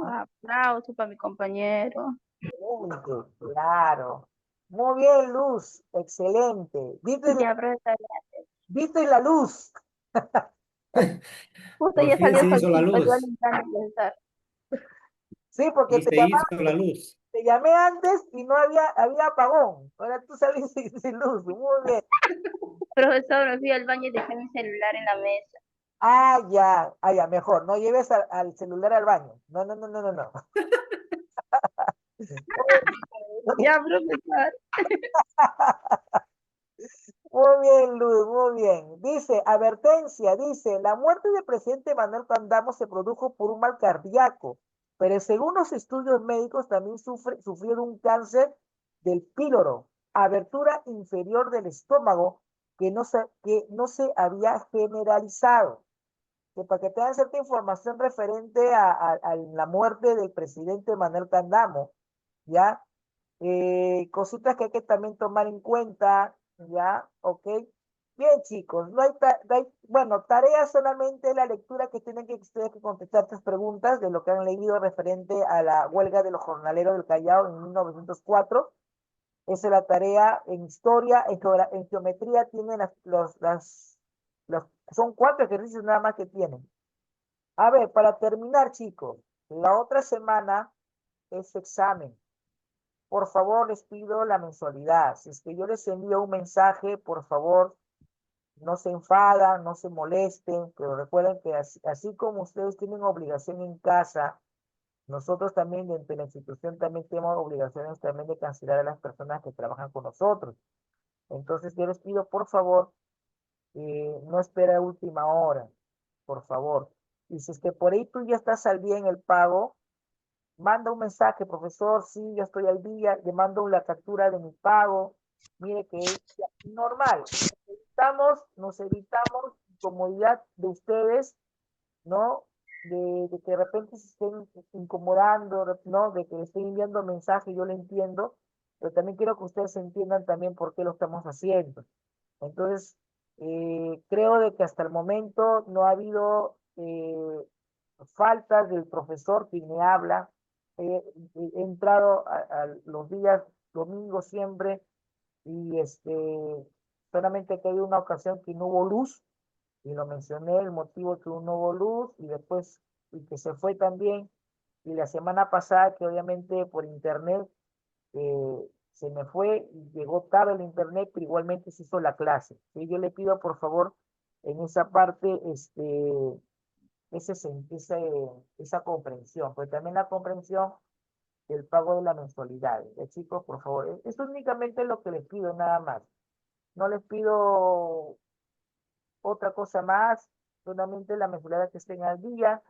Aplauso para mi compañero. Excelente, claro. Muy bien, Luz, excelente. Ya, profesor. ¿Viste la luz? Justo Por ya fin salió se hizo la solcito, igual luz profesor. Sí, porque y se hizo la luz. te llamé antes y no había apagón. Ahora tú sales sin luz. Muy bien. Profesor, me fui al baño y dejé mi celular en la mesa. Ah, ya, mejor. No lleves al celular al baño. No, no, no, no, no, no. Ya, profesor. Muy bien, Luz, muy bien. Dice, advertencia, dice, la muerte del presidente Manuel Candamo se produjo por un mal cardíaco, pero según los estudios médicos también sufrieron un cáncer del píloro, abertura inferior del estómago que no se había generalizado. Que para que tengan cierta información referente a la muerte del presidente Manuel Candamo, ¿ya? Cositas que hay que también tomar en cuenta, ¿ya? ¿Ok? Bien, chicos, bueno, tarea solamente la lectura que tienen que ustedes que contestar estas preguntas de lo que han leído referente a la huelga de los jornaleros del Callao en 1904. Esa es la tarea en historia, en geometría tienen son 4 ejercicios nada más que tienen. A ver, para terminar, chicos, la otra semana es examen. Por favor, les pido la mensualidad. Si es que yo les envío un mensaje, por favor, no se enfadan, no se molesten, pero recuerden que así como ustedes tienen obligación en casa, nosotros también dentro de la institución también tenemos obligaciones también de cancelar a las personas que trabajan con nosotros. Entonces, yo les pido, por favor, no espera a última hora, por favor. Y si es que por ahí tú ya estás al día en el pago, manda un mensaje, profesor, sí, ya estoy al día, le mando la captura de mi pago. Mire que es normal. Nos evitamos incomodidad de ustedes, ¿no? De que de repente se estén incomodando, ¿no? De que le estén enviando mensajes, yo lo entiendo, pero también quiero que ustedes entiendan también por qué lo estamos haciendo. Entonces, creo de que hasta el momento no ha habido faltas del profesor quien me habla. He entrado a los días domingos siempre y solamente que hay una ocasión que no hubo luz y lo mencioné, el motivo que no hubo luz y después y que se fue también. Y la semana pasada que obviamente por internet se me fue y llegó tarde el internet, pero igualmente se hizo la clase. ¿Sí? Yo le pido por favor en esa parte esa comprensión, pues también la comprensión del pago de la mensualidad. Chicos, por favor, esto es únicamente lo que les pido, nada más. No les pido otra cosa más, solamente la mensualidad que estén al día.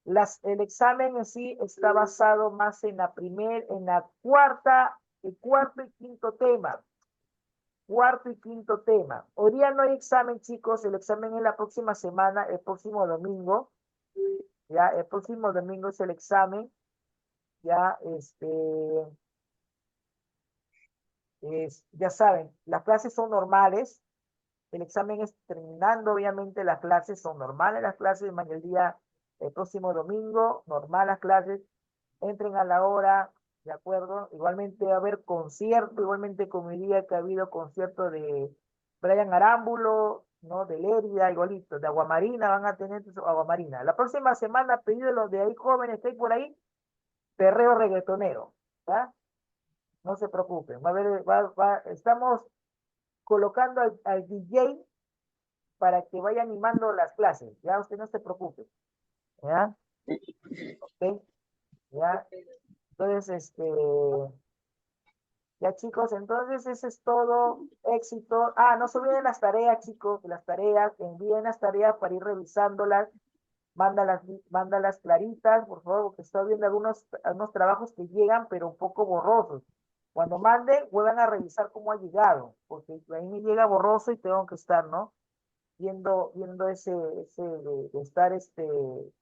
El examen en sí está basado más en el cuarto y quinto tema. Cuarto y quinto tema. Hoy día no hay examen, chicos. El examen es la próxima semana, el próximo domingo. Ya, el próximo domingo es el examen. Ya, ya saben, las clases son normales. El examen es terminando, obviamente las clases son normales, las clases el próximo domingo, normal las clases, entren a la hora, ¿de acuerdo? Igualmente va a haber concierto, igualmente como el día que ha habido concierto de Brian Arámbulo, ¿no? De Lérida, igualito, de Aguamarina, van a tener Aguamarina. La próxima semana, pedido los de ahí jóvenes que hay por ahí, perreo reggaetonero, ¿ya? No se preocupen, va a haber, estamos colocando al DJ para que vaya animando las clases, ya usted no se preocupe, ¿ya? Ok, ya, entonces, ya chicos, entonces eso es todo, éxito. Ah, no se olviden las tareas, chicos, las tareas, envíen las tareas para ir revisándolas, mándalas claritas, por favor, porque estoy viendo algunos trabajos que llegan, pero un poco borrosos. Cuando manden, vuelvan a revisar cómo ha llegado, porque a mí me llega borroso y tengo que estar, ¿no? Viendo ese de estar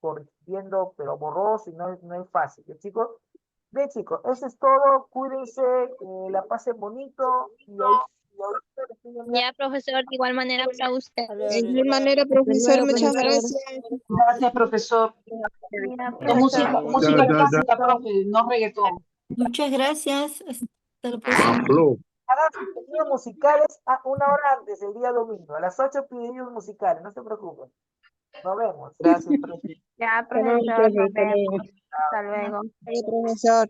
corrigiendo, pero borroso y no es fácil. ¿Ya, chicos? Bien, chicos, eso es todo. Cuídense, la pasen bonito y ahorita Ya, profesor, de igual manera para usted. De igual manera, profesor, muchas gracias. Gracias, profesor. Ya, Con profesor. música clásica, profe, no reggaetón. Muchas gracias. Hasta la próxima. hagan sus pedidos musicales a 1 hora antes, el día domingo. A las 8 pedidos musicales, no se preocupen. Nos vemos. Gracias, profe. Ya, Hasta luego, profesor, nos profe, hasta luego. vemos. Hasta luego. Hasta luego, profesor.